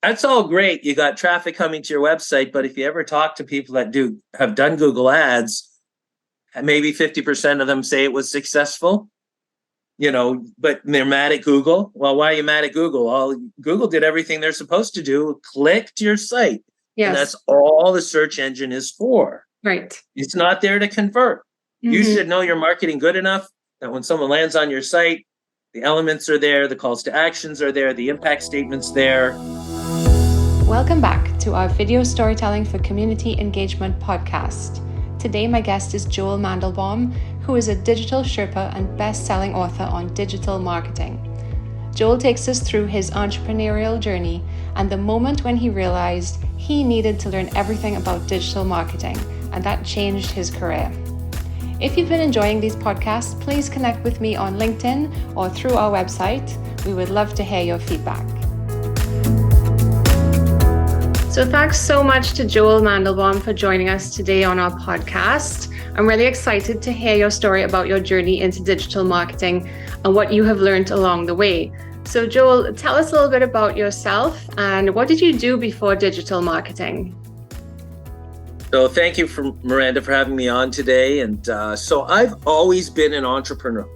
That's all great. You got traffic coming to your website, but if you ever talk to people that have done Google Ads, maybe 50% of them say it was successful, but they're mad at Google. Well, why are you mad at Google? Well, Google did everything they're supposed to do. Click to your site. And Yes. that's all the search engine is for. Right. It's not there to convert. You should know your marketing good enough that when someone lands on your site, the elements are there, the calls to actions are there, the impact statement's there. Welcome back to our Video Storytelling for Community Engagement podcast. Today, my guest is Joel Mandelbaum, who is a digital Sherpa and best-selling author on digital marketing. Joel takes us through his entrepreneurial journey and the moment when he realized he needed to learn everything about digital marketing, and that changed his career. If you've been enjoying these podcasts, please connect with me on LinkedIn or through our website. We would love to hear your feedback. So thanks so much to Joel Mandelbaum for joining us today on our podcast. I'm really excited to hear your story about your journey into digital marketing and what you have learned along the way. So Joel, tell us a little bit about yourself and what did you do before digital marketing? So thank you, Miranda, for having me on today. And so I've always been an entrepreneur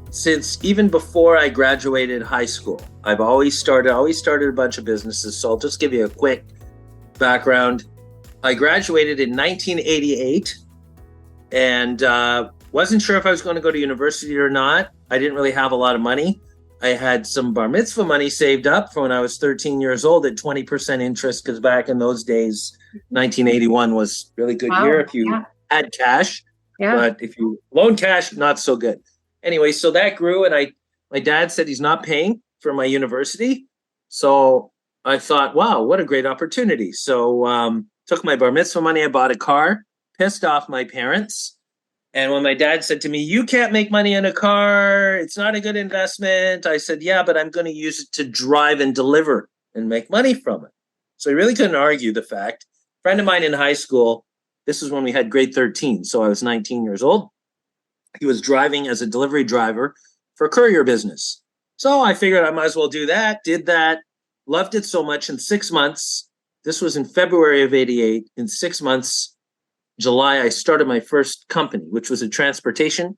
since even before I graduated high school. I've always started a bunch of businesses. So I'll just give you a quick background. I graduated in 1988 and wasn't sure if I was going to go to university or not. I didn't really have a lot of money. I had some bar mitzvah money saved up for when I was 13 years old at 20% interest, because back in those days, 1981 was a really good year if you had cash. Yeah. But if you loan cash, not so good. Anyway, so that grew, and my dad said he's not paying for my university. So I thought, wow, what a great opportunity. So took my bar mitzvah money, I bought a car, pissed off my parents. And when my dad said to me, you can't make money in a car, it's not a good investment, I said, yeah, but I'm going to use it to drive and deliver and make money from it. So I really couldn't argue the fact. A friend of mine in high school, this was when we had grade 13, so I was 19 years old. He was driving as a delivery driver for a courier business. So I figured I might as well do that, did that, loved it so much. In 6 months, this was in February of 88, in 6 months, July, I started my first company, which was a transportation,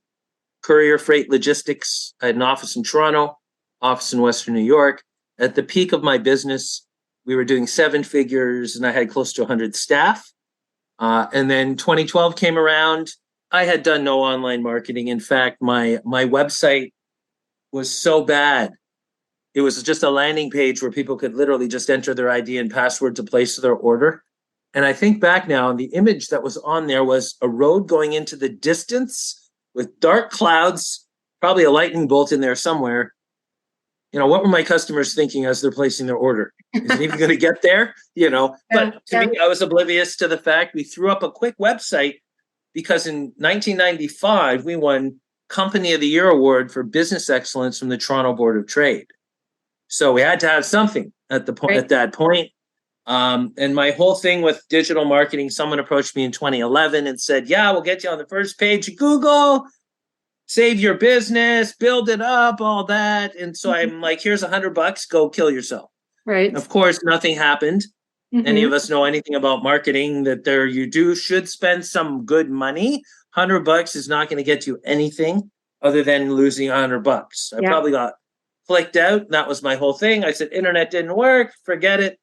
courier freight logistics. I had an office in Toronto, office in Western New York. At the peak of my business, we were doing 7 figures and I had close to 100 staff. And then 2012 came around. I had done no online marketing. In fact, my website was so bad. It was just a landing page where people could literally just enter their ID and password to place their order. And I think back now, and the image that was on there was a road going into the distance with dark clouds, probably a lightning bolt in there somewhere. What were my customers thinking as they're placing their order? Is it even going to get there? But to me, I was oblivious to the fact we threw up a quick website because in 1995, we won Company of the Year award for business excellence from the Toronto Board of Trade. So we had to have something at that point. And my whole thing with digital marketing, someone approached me in 2011 and said, yeah, we'll get you on the first page of Google, save your business, build it up, all that. And so I'm like, here's $100, go kill yourself. Right. Of course, nothing happened. Any of us know anything about marketing that should spend some good money. $100 is not going to get you anything other than losing $100. I probably got clicked out. That was my whole thing. I said, internet didn't work, forget it.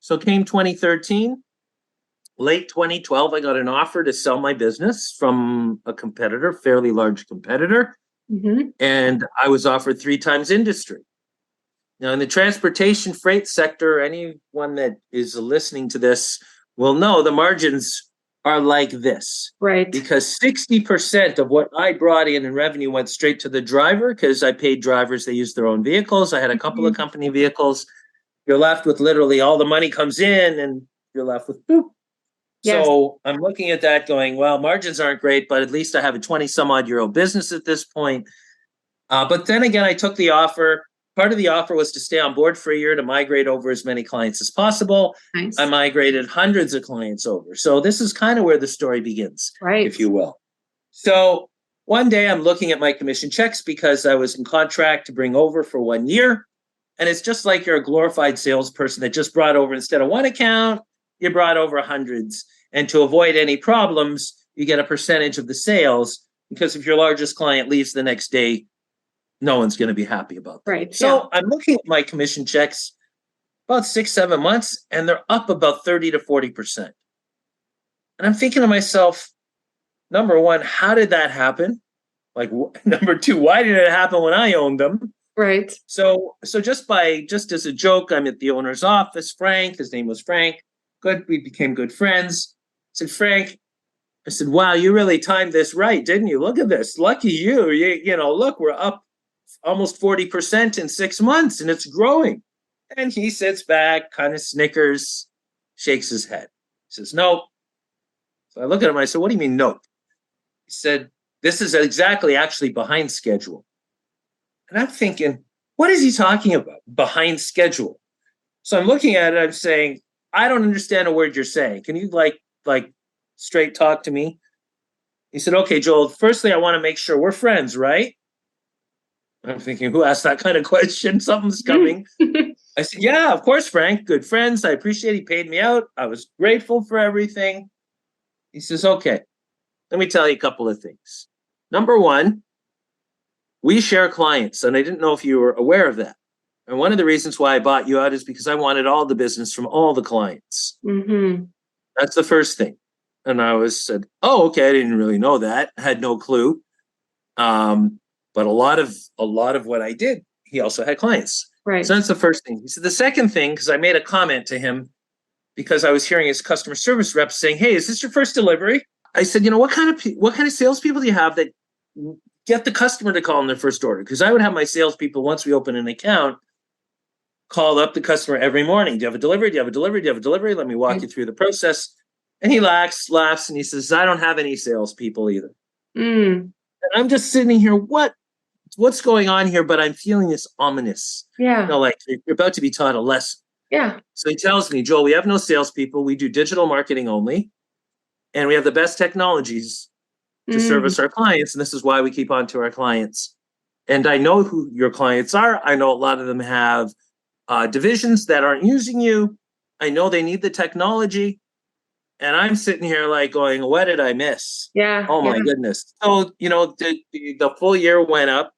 So came 2013, late 2012, I got an offer to sell my business from a competitor, fairly large competitor. And I was offered 3 times industry. Now, in the transportation freight sector, anyone that is listening to this will know the margins are like this. Right. Because 60% of what I brought in revenue went straight to the driver because I paid drivers. They used their own vehicles. I had a couple of company vehicles. You're left with literally all the money comes in and you're left with boop. Yes. So I'm looking at that going, well, margins aren't great, but at least I have a 20 some odd year old business at this point. But then again, I took the offer. Part of the offer was to stay on board for a year to migrate over as many clients as possible. Nice. I migrated hundreds of clients over. So this is kind of where the story begins, right, if you will. So one day I'm looking at my commission checks because I was in contract to bring over for 1 year. And it's just like you're a glorified salesperson that just brought over, instead of one account, you brought over hundreds. And to avoid any problems, you get a percentage of the sales, because if your largest client leaves the next day, no one's going to be happy about that. Right. So I'm looking at my commission checks about 6-7 months, and they're up about 30 to 40%. And I'm thinking to myself, number one, how did that happen? Like, number two, why did it happen when I owned them? Right. So just as a joke, I'm at the owner's office, Frank, his name was Frank. Good. We became good friends. I said, Frank, I said, wow, you really timed this right, didn't you? Look at this. Lucky you. You know, look, we're up almost 40% in 6 months, and it's growing. And he sits back, kind of snickers, shakes his head. He says, nope. So I look at him, I said, what do you mean, nope? He said, this is exactly actually behind schedule. And I'm thinking, what is he talking about? Behind schedule. So I'm looking at it, I'm saying, I don't understand a word you're saying. Can you like straight talk to me? He said, okay, Joel, firstly, I want to make sure we're friends, right? I'm thinking, who asked that kind of question? Something's coming. I said, yeah, of course, Frank. Good friends. I appreciate he paid me out. I was grateful for everything. He says, okay, let me tell you a couple of things. Number one, we share clients, and I didn't know if you were aware of that. And one of the reasons why I bought you out is because I wanted all the business from all the clients. Mm-hmm. That's the first thing. And I said, oh, okay, I didn't really know that. I had no clue. But a lot of what I did, he also had clients. Right. So that's the first thing. He said the second thing, because I made a comment to him because I was hearing his customer service rep saying, hey, is this your first delivery? I said, you know, what kind of salespeople do you have that get the customer to call in their first order? Because I would have my salespeople, once we open an account, call up the customer every morning. Do you have a delivery? Do you have a delivery? Do you have a delivery? Let me walk you through the process. And he laughs, and he says, I don't have any salespeople either. And I'm just sitting here, what's going on here? But I'm feeling this ominous. Yeah. You know, like you're about to be taught a lesson. Yeah. So he tells me, Joel, we have no salespeople. We do digital marketing only. And we have the best technologies to service our clients. And this is why we keep on to our clients. And I know who your clients are. I know a lot of them have divisions that aren't using you. I know they need the technology. And I'm sitting here like going, what did I miss? Yeah. Oh my goodness. So, you know, the full year went up,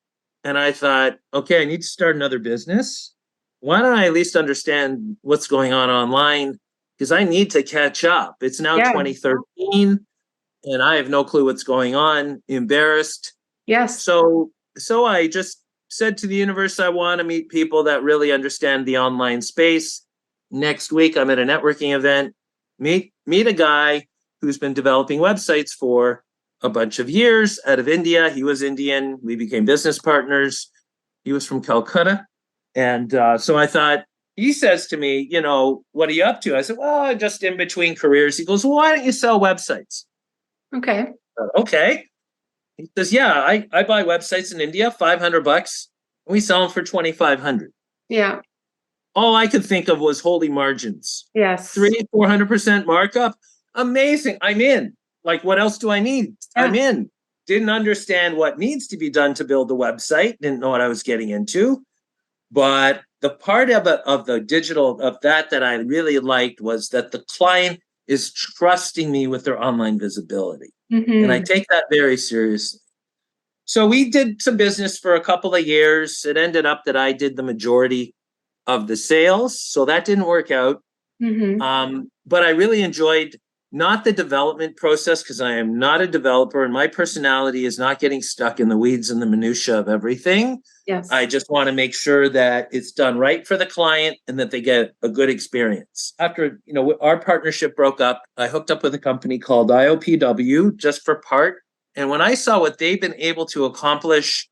and I thought, okay, I need to start another business. Why don't I at least understand what's going on online? Because I need to catch up. It's now 2013, and I have no clue what's going on. Embarrassed. Yes. So I just said to the universe, I want to meet people that really understand the online space. Next week, I'm at a networking event. Meet a guy who's been developing websites for a bunch of years out of India. He was Indian. We became business partners. He was from Calcutta. And so I thought, he says to me, you know, what are you up to? I said, well, I'm just in between careers. He goes, well, why don't you sell websites? Okay. Okay. He says, yeah, I buy websites in India, $500. And we sell them for $2,500. Yeah. All I could think of was holy margins. Yes. 300-400% markup. Amazing. I'm in. Like, what else do I need? Yeah. I'm in. Didn't understand what needs to be done to build the website. Didn't know what I was getting into. But the part of the digital of that I really liked was that the client is trusting me with their online visibility. And I take that very seriously. So we did some business for a couple of years. It ended up that I did the majority of the sales. So that didn't work out. But I really enjoyed not the development process, because I am not a developer and my personality is not getting stuck in the weeds and the minutia of everything. Yes. I just want to make sure that it's done right for the client and that they get a good experience. After, you know, our partnership broke up, I hooked up with a company called IOPW just for part. And when I saw what they've been able to accomplish,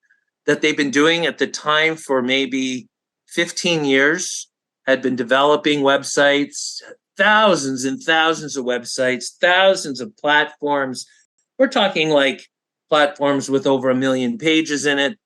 that they've been doing at the time for maybe 15 years, had been developing websites, thousands and thousands of websites, thousands of platforms. We're talking like platforms with over 1 million pages in it.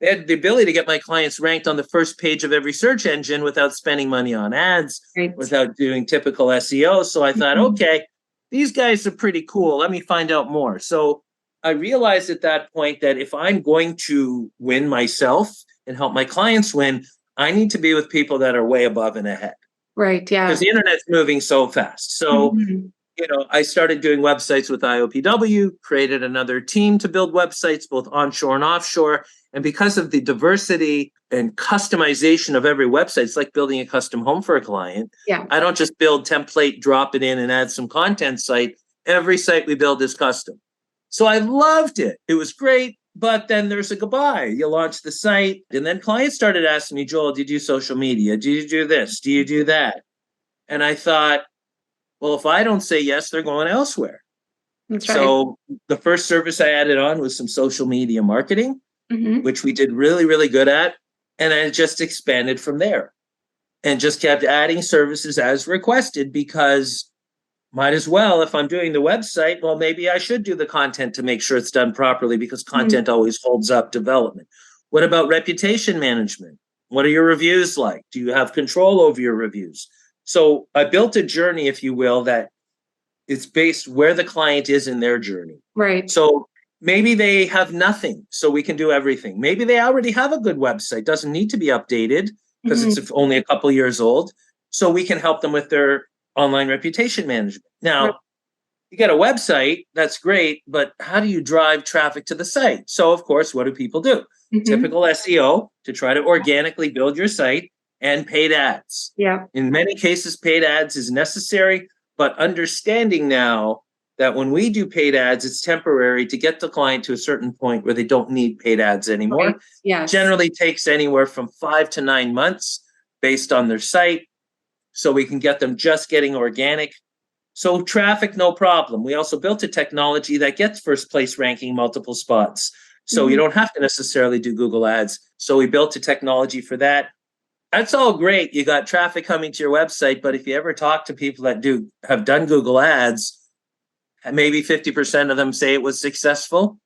They had the ability to get my clients ranked on the first page of every search engine without spending money on ads, without doing typical SEO. So I thought, okay, these guys are pretty cool. Let me find out more. So I realized at that point that if I'm going to win myself and help my clients win, I need to be with people that are way above and ahead Right. Yeah. because the internet's moving so fast. So, Mhm. I started doing websites with IOPW, created another team to build websites, both onshore and offshore. And because of the diversity and customization of every website, it's like building a custom home for a client. Yeah. I don't just build template, drop it in, and add some content site. Every site we build is custom. So I loved it. It was great. But then there's a goodbye. You launch the site. And then clients started asking me, Joel, do you do social media? Do you do this? Do you do that? And I thought, well, if I don't say yes, they're going elsewhere. That's right. So the first service I added on was some social media marketing, Hmm. which we did really, really good at. And I just expanded from there and just kept adding services as requested because might as well, if I'm doing the website, well, maybe I should do the content to make sure it's done properly because content always holds up development. What about reputation management? What are your reviews like? Do you have control over your reviews? So I built a journey, if you will, that it's based where the client is in their journey. Right. So maybe they have nothing, so we can do everything. Maybe they already have a good website, doesn't need to be updated because it's only a couple years old. So we can help them with their online reputation management. Now, Right. you get a website, that's great, but how do you drive traffic to the site? So, of course, what do people do? Typical SEO to try to organically build your site and paid ads. Yeah. In many cases, paid ads is necessary, but understanding now that when we do paid ads, it's temporary to get the client to a certain point where they don't need paid ads anymore. Right. Yes. Generally takes anywhere from 5 to 9 months based on their site. So we can get them just getting organic. So traffic, no problem. We also built a technology that gets first place ranking multiple spots. So you don't have to necessarily do Google ads. So we built a technology for that. That's all great. You got traffic coming to your website, but if you ever talk to people that have done Google ads, maybe 50% of them say it was successful,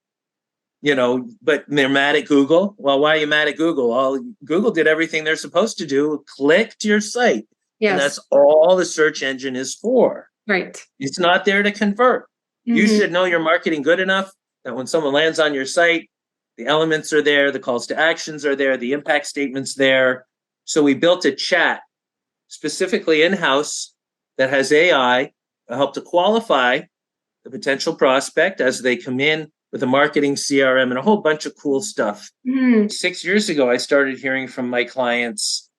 but they're mad at Google. Well, why are you mad at Google? Well, Google did everything they're supposed to do, click to your site. Yes. And that's all the search engine is for. Right. It's not there to convert. You should know your marketing good enough that when someone lands on your site, the elements are there, the calls to actions are there, the impact statement's there. So we built a chat specifically in-house that has AI to help to qualify the potential prospect as they come in with a marketing CRM and a whole bunch of cool stuff. 6 years ago, I started hearing from my clients,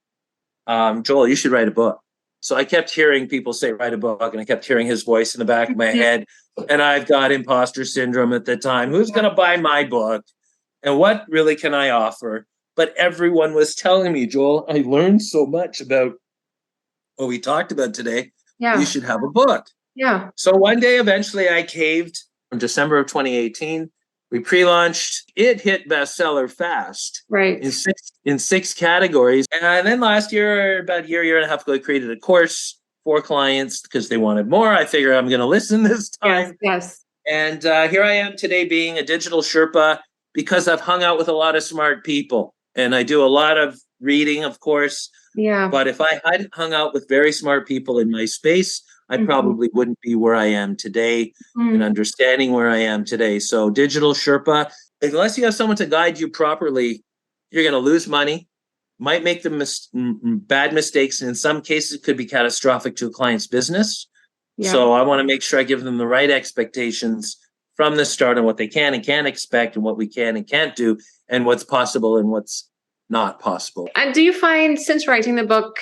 Joel, you should write a book. So I kept hearing people say, write a book, and I kept hearing his voice in the back of my head. And I've got imposter syndrome at the time. Who's going to buy my book? And what really can I offer? But everyone was telling me, Joel, I learned so much about what we talked about today. Yeah. You should have a book. Yeah. So one day, eventually, I caved in December of 2018. We pre-launched. It hit bestseller fast. Right. In six categories. And then last year, about a year and a half ago, I created a course for clients because they wanted more. I figured I'm going to listen this time. Yes. And here I am today being a digital Sherpa because I've hung out with a lot of smart people. And I do a lot of reading, of course. Yeah. But if I hadn't hung out with very smart people in my space, I probably wouldn't be where I am today and understanding where I am today. So digital Sherpa, unless you have someone to guide you properly, you're going to lose money, might make the bad mistakes. And in some cases, it could be catastrophic to a client's business. Yeah. So I want to make sure I give them the right expectations from the start on what they can and can't expect and what we can and can't do and what's possible and what's not possible. And do you find, since writing the book,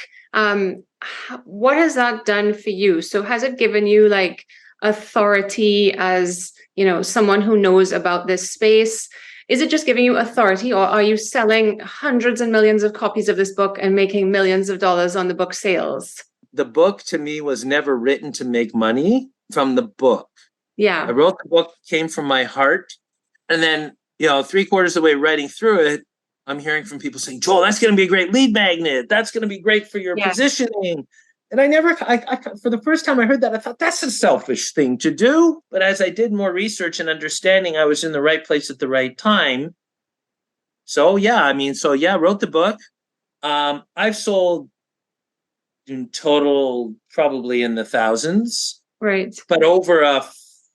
what has that done for you? So has it given you like authority as, someone who knows about this space? Is it just giving you authority, or are you selling hundreds and millions of copies of this book and making millions of dollars on the book sales? The book to me was never written to make money from the book. Yeah. I wrote the book, came from my heart. And then, 3/4 of the way writing through it, I'm hearing from people saying, Joel, that's going to be a great lead magnet. That's going to be great for your positioning. And I for the first time I heard that, I thought that's a selfish thing to do. But as I did more research and understanding, I was in the right place at the right time. So, wrote the book. I've sold in total probably in the thousands. Right. But over a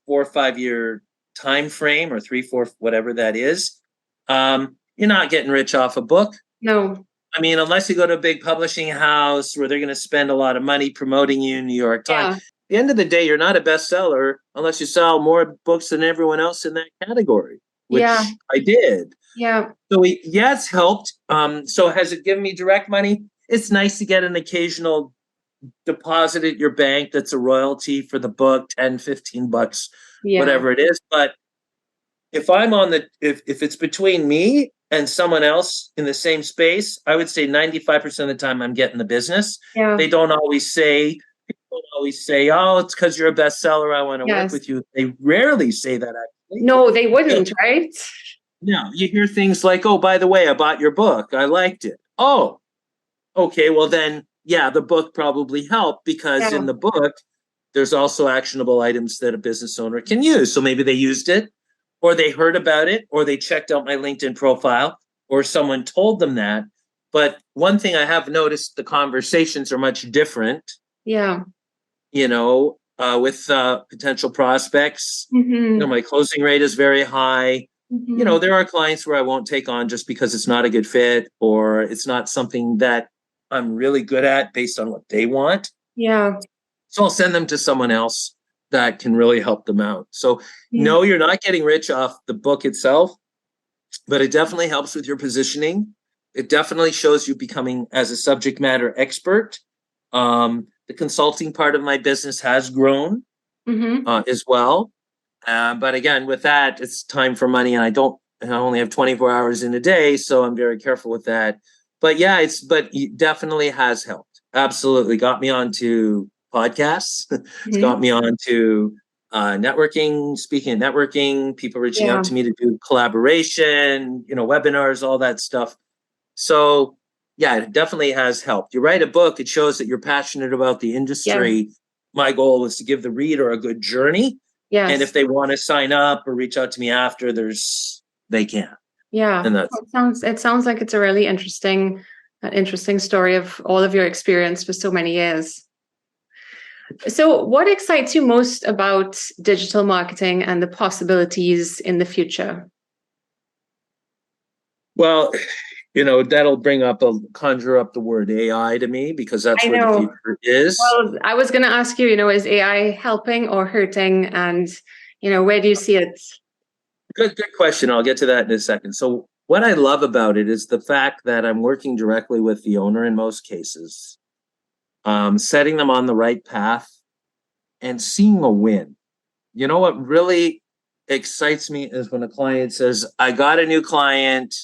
4 or 5 year time frame, or 3, 4, whatever that is, you're not getting rich off a book. No. I mean, unless you go to a big publishing house where they're going to spend a lot of money promoting you in New York Times. Yeah. At the end of the day, you're not a bestseller unless you sell more books than everyone else in that category, Yeah. which I did. Yeah. So yeah, it's helped. So has it given me direct money? It's nice to get an occasional deposit at your bank that's a royalty for the book, 10, $15, Yeah. whatever it is. But if I'm on if it's between me and someone else in the same space, I would say 95% of the time I'm getting the business. Yeah. They don't always say, oh, it's because you're a bestseller, I want to work Yes. with you. They rarely say that, actually. No, they wouldn't, right? No, you hear things like, oh, by the way, I bought your book. I liked it. Oh, okay. Well, then, yeah, the book probably helped because Yeah. in the book, there's also actionable items that a business owner can use. So maybe they used it, or they heard about it, or they checked out my LinkedIn profile, or someone told them that. But one thing I have noticed, the conversations are much different. Yeah. With potential prospects. Mm-hmm. My closing rate is very high. Mm-hmm. There are clients where I won't take on just because it's not a good fit or it's not something that I'm really good at based on what they want. Yeah. So I'll send them to someone else that can really help them out. So no, you're not getting rich off the book itself, but it definitely helps with your positioning. It definitely shows you becoming as a subject matter expert. The consulting part of my business has grown as well. But again, with that, it's time for money, and I only have 24 hours in a day, so I'm very careful with that. But yeah, it definitely has helped. Absolutely. Got me onto podcasts. It's got me onto networking, speaking of networking, people reaching out to me to do collaboration, webinars, all that stuff. So yeah, it definitely has helped. You write a book, it shows that you're passionate about the industry. Yeah. My goal was to give the reader a good journey. Yes. And if they want to sign up or reach out to me after, they can. Yeah. And it sounds like it's a really interesting story of all of your experience for so many years. So what excites you most about digital marketing and the possibilities in the future? Well, that'll conjure up the word AI to me because that's where the future is. Well, I was going to ask you, is AI helping or hurting? And, where do you see it? Good question. I'll get to that in a second. So what I love about it is the fact that I'm working directly with the owner in most cases, setting them on the right path and seeing a win. What really excites me is when a client says, I got a new client,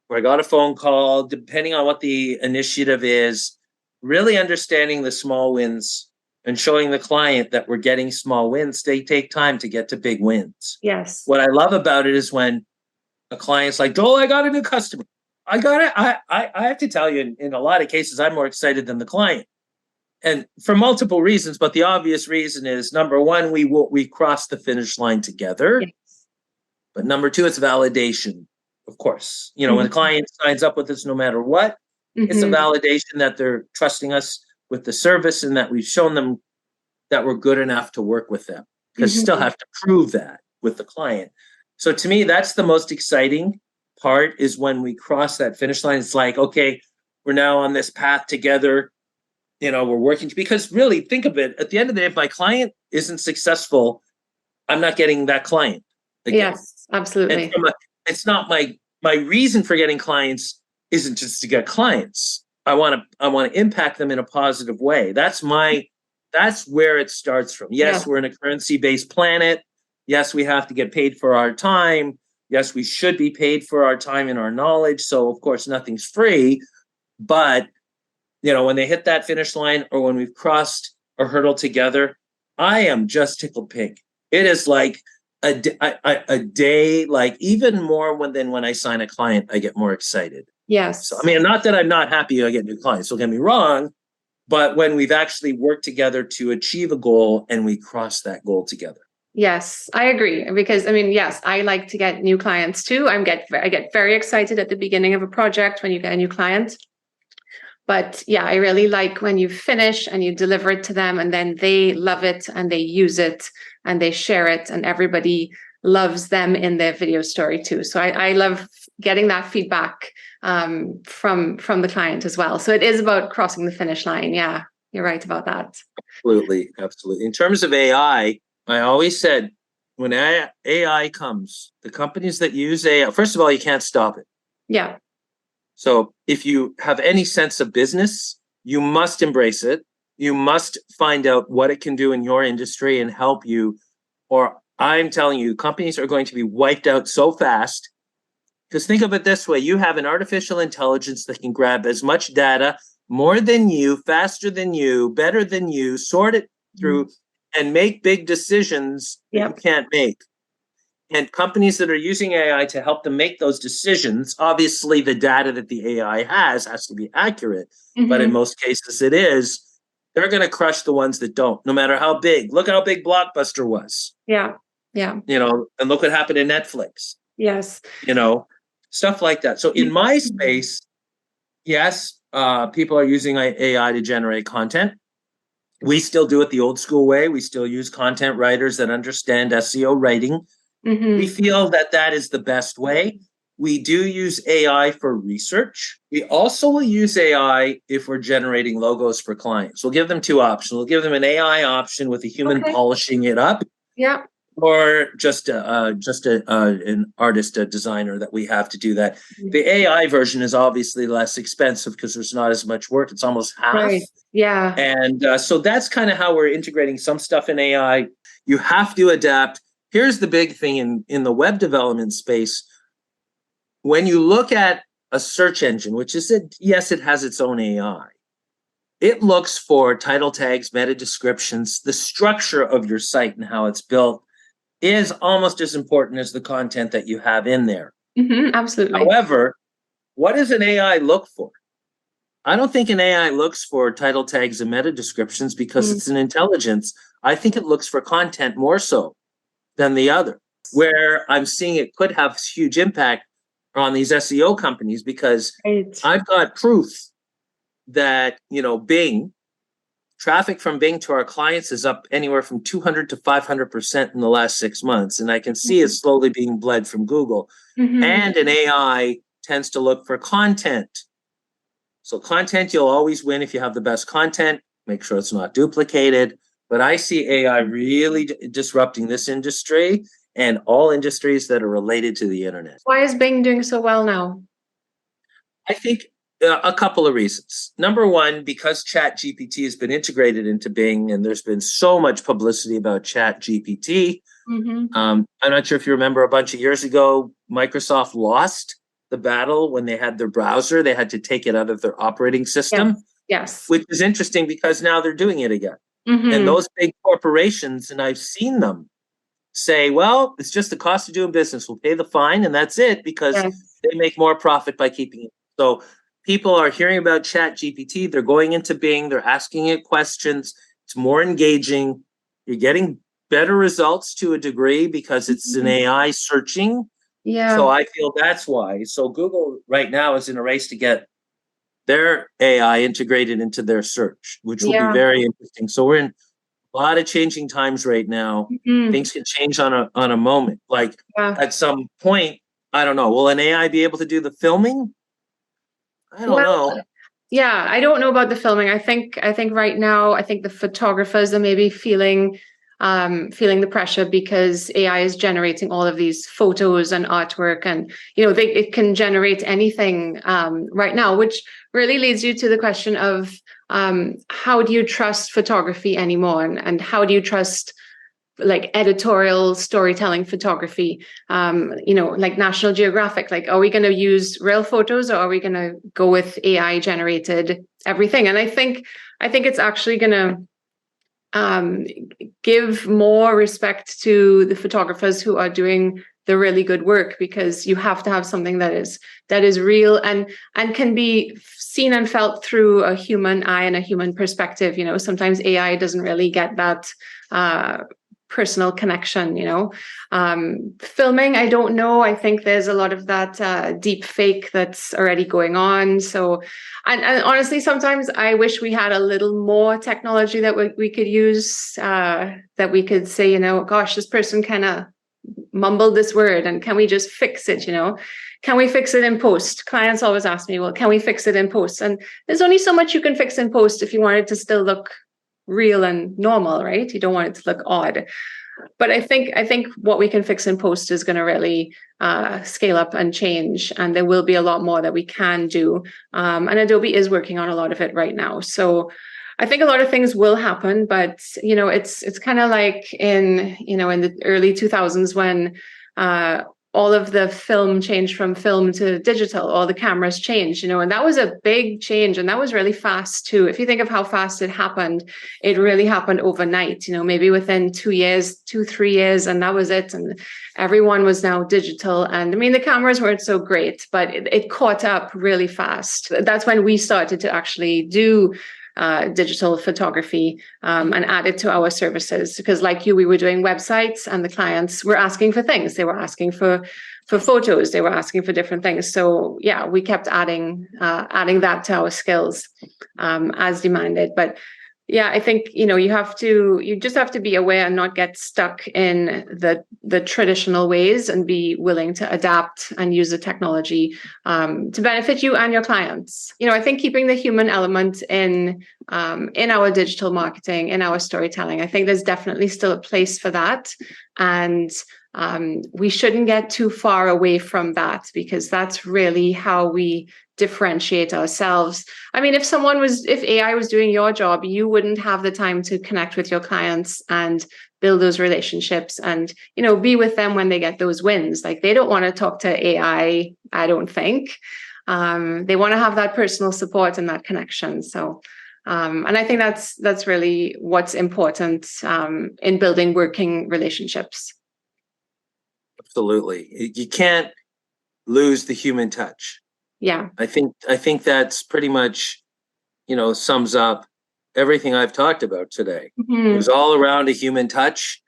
or I got a phone call, depending on what the initiative is, really understanding the small wins and showing the client that we're getting small wins. They take time to get to big wins. Yes. What I love about it is when a client's like, Joel, I got a new customer. I got it. I have to tell you, in a lot of cases, I'm more excited than the client. And for multiple reasons, but the obvious reason is, number one, we crossed the finish line together. Yes. But number two, it's validation. Of course, when a client signs up with us, no matter what, it's a validation that they're trusting us with the service and that we've shown them that we're good enough to work with them, because you still have to prove that with the client. So to me, that's the most exciting part, is when we cross that finish line. It's like, okay, we're now on this path together. We're working, because really think of it. At the end of the day, if my client isn't successful, I'm not getting that client again. Yes, absolutely. And it's not my reason for getting clients isn't just to get clients. I want to impact them in a positive way. That's where it starts from. Yes, we're in a currency-based planet. Yes, we have to get paid for our time. Yes, we should be paid for our time and our knowledge. So of course, nothing's free. But when they hit that finish line, or when we've crossed a hurdle together, I am just tickled pink. It is like a day, like even more than when I sign a client, I get more excited. Yes. So, not that I'm not happy I get new clients, don't get me wrong, but when we've actually worked together to achieve a goal and we cross that goal together. Yes, I agree. Because yes, I like to get new clients too. I get very excited at the beginning of a project when you get a new client. But yeah, I really like when you finish and you deliver it to them, and then they love it and they use it and they share it, and everybody loves them in their video story too. So I love getting that feedback from the client as well. So it is about crossing the finish line. Yeah, you're right about that. Absolutely. Absolutely. In terms of AI, I always said when AI comes, the companies that use AI, first of all, you can't stop it. Yeah. So if you have any sense of business, you must embrace it. You must find out what it can do in your industry and help you. Or I'm telling you, companies are going to be wiped out so fast. Because think of it this way, you have an artificial intelligence that can grab as much data, more than you, faster than you, better than you, sort it through, and make big decisions that you can't make. And companies that are using AI to help them make those decisions, obviously the data that the AI has to be accurate, but in most cases it is. They're going to crush the ones that don't, no matter how big. Look how big Blockbuster was. Yeah. Yeah. And look what happened in Netflix. Yes. Stuff like that. So in my space, yes, people are using AI to generate content. We still do it the old school way. We still use content writers that understand SEO writing. We feel that is the best way. We do use AI for research. We also will use AI if we're generating logos for clients. We'll give them two options. We'll give them an AI option with a human polishing it up. Yeah. Or just an artist, a designer that we have to do that. The AI version is obviously less expensive because there's not as much work. It's almost half. Right. Yeah. And so that's kind of how we're integrating some stuff in AI. You have to adapt. Here's the big thing in the web development space. When you look at a search engine, which is yes, it has its own AI. It looks for title tags, meta descriptions, the structure of your site and how it's built is almost as important as the content that you have in there. Absolutely. However, what does an AI look for? I don't think an AI looks for title tags and meta descriptions because it's an intelligence. I think it looks for content more so than the other, where I'm seeing it could have huge impact on these SEO companies because I've got proof that, Bing, traffic from Bing to our clients is up anywhere from 200 to 500% in the last 6 months. And I can see it slowly being bled from Google. And an AI tends to look for content. So content, you'll always win if you have the best content. Make sure it's not duplicated. But I see AI really disrupting this industry and all industries that are related to the internet. Why is Bing doing so well now? I think a couple of reasons. Number one, because ChatGPT has been integrated into Bing, and there's been so much publicity about ChatGPT. I'm not sure if you remember a bunch of years ago, Microsoft lost the battle when they had their browser. They had to take it out of their operating system. Yes. Which is interesting because now they're doing it again. And those big corporations, and I've seen them say, well, it's just the cost of doing business. We'll pay the fine and that's it because they make more profit by keeping it. So people are hearing about ChatGPT. They're going into Bing. They're asking it questions. It's more engaging. You're getting better results to a degree because it's an AI searching. Yeah. So I feel that's why. So Google right now is in a race to get their AI integrated into their search, which will be very interesting. So we're in a lot of changing times right now. Things can change on a moment. Like at some point, I don't know. Will an AI be able to do the filming? I don't know. Yeah, I don't know about the filming. I think right now, I think the photographers are maybe feeling the pressure because AI is generating all of these photos and artwork, and it can generate anything right now, which really leads you to the question of how do you trust photography anymore, and how do you trust like editorial storytelling photography, like National Geographic? Like, are we going to use real photos or are we going to go with AI generated everything? And I think it's actually going to give more respect to the photographers who are doing the really good work, because you have to have something that is real and can be seen and felt through a human eye and a human perspective. Sometimes AI doesn't really get that personal connection. Filming, I don't know. I think there's a lot of that deep fake that's already going on. So, and honestly, sometimes I wish we had a little more technology that we could use, that we could say, gosh, this person kind of mumbled this word, and can we just fix it? can we fix it in post? Clients always ask me, well, can we fix it in post? And there's only so much you can fix in post if you want it to still look real and normal, right? You don't want it to look odd. But I think what we can fix in post is going to really scale up and change, and there will be a lot more that we can do. And Adobe is working on a lot of it right now. So I think a lot of things will happen, but it's kind of like in the early 2000s when all of the film changed from film to digital, all the cameras changed, and that was a big change, and that was really fast too. If you think of how fast it happened, it really happened overnight, maybe within 2 years, 3 years, and that was it. And everyone was now digital. And I mean, the cameras weren't so great, but it caught up really fast. That's when we started to actually do digital photography and add it to our services, because like you, we were doing websites and the clients were asking for things. They were asking for photos. They were asking for different things. So yeah, we kept adding that to our skills as demanded. But yeah, I think you just have to be aware and not get stuck in the traditional ways, and be willing to adapt and use the technology to benefit you and your clients. I think keeping the human element in our digital marketing, in our storytelling, I think there's definitely still a place for that, and we shouldn't get too far away from that, because that's really how we differentiate ourselves. I mean, if AI was doing your job, you wouldn't have the time to connect with your clients and build those relationships and, be with them when they get those wins. Like, they don't want to talk to AI, I don't think. They want to have that personal support and that connection. So, and I think that's really what's important in building working relationships. Absolutely. You can't lose the human touch. Yeah. I think that's pretty much, sums up everything I've talked about today. Mm-hmm. It was all around a human touch.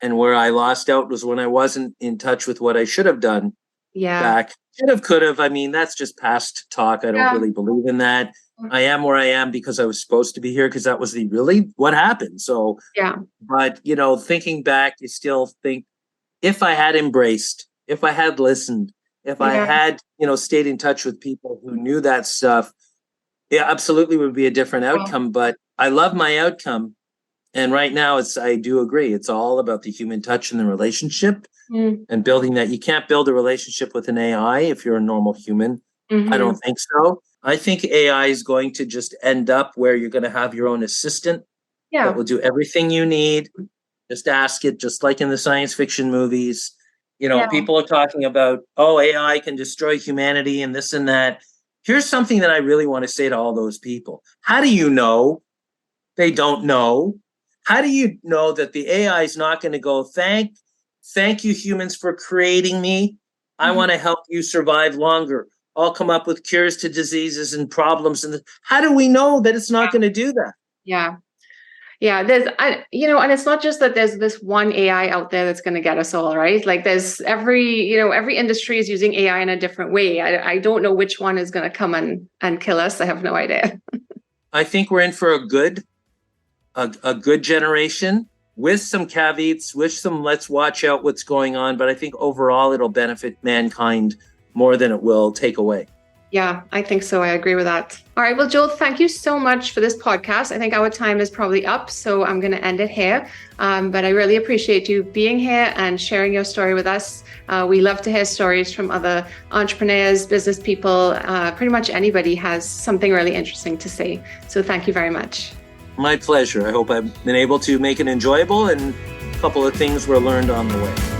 And where I lost out was when I wasn't in touch with what I should have done back. Should have, could have. I mean, that's just past talk. I don't really believe in that. I am where I am because I was supposed to be here, because that was really what happened. So, yeah. But, thinking back, you still think, if I had embraced, if I had listened, if I had, stayed in touch with people who knew that stuff, yeah, absolutely would be a different outcome. But I love my outcome. And right now I do agree. It's all about the human touch and the relationship and building that. You can't build a relationship with an AI if you're a normal human. Mm-hmm. I don't think so. I think AI is going to just end up where you're going to have your own assistant that will do everything you need. Just ask it, just like in the science fiction movies. People are talking about, AI can destroy humanity and this and that. Here's something that I really want to say to all those people. How do you know they don't know? How do you know that the AI is not going to go, thank you humans for creating me. I want to help you survive longer. I'll come up with cures to diseases and problems. And how do we know that it's not going to do that? Yeah. Yeah, and it's not just that there's this one AI out there that's going to get us all, right? Like, there's every industry is using AI in a different way. I don't know which one is going to come and kill us. I have no idea. I think we're in for a good generation, with some caveats, with some let's watch out what's going on. But I think overall it'll benefit mankind more than it will take away. Yeah, I think so. I agree with that. All right. Well, Joel, thank you so much for this podcast. I think our time is probably up, so I'm going to end it here. But I really appreciate you being here and sharing your story with us. We love to hear stories from other entrepreneurs, business people. Pretty much anybody has something really interesting to say. So thank you very much. My pleasure. I hope I've been able to make it enjoyable, and a couple of things were learned on the way.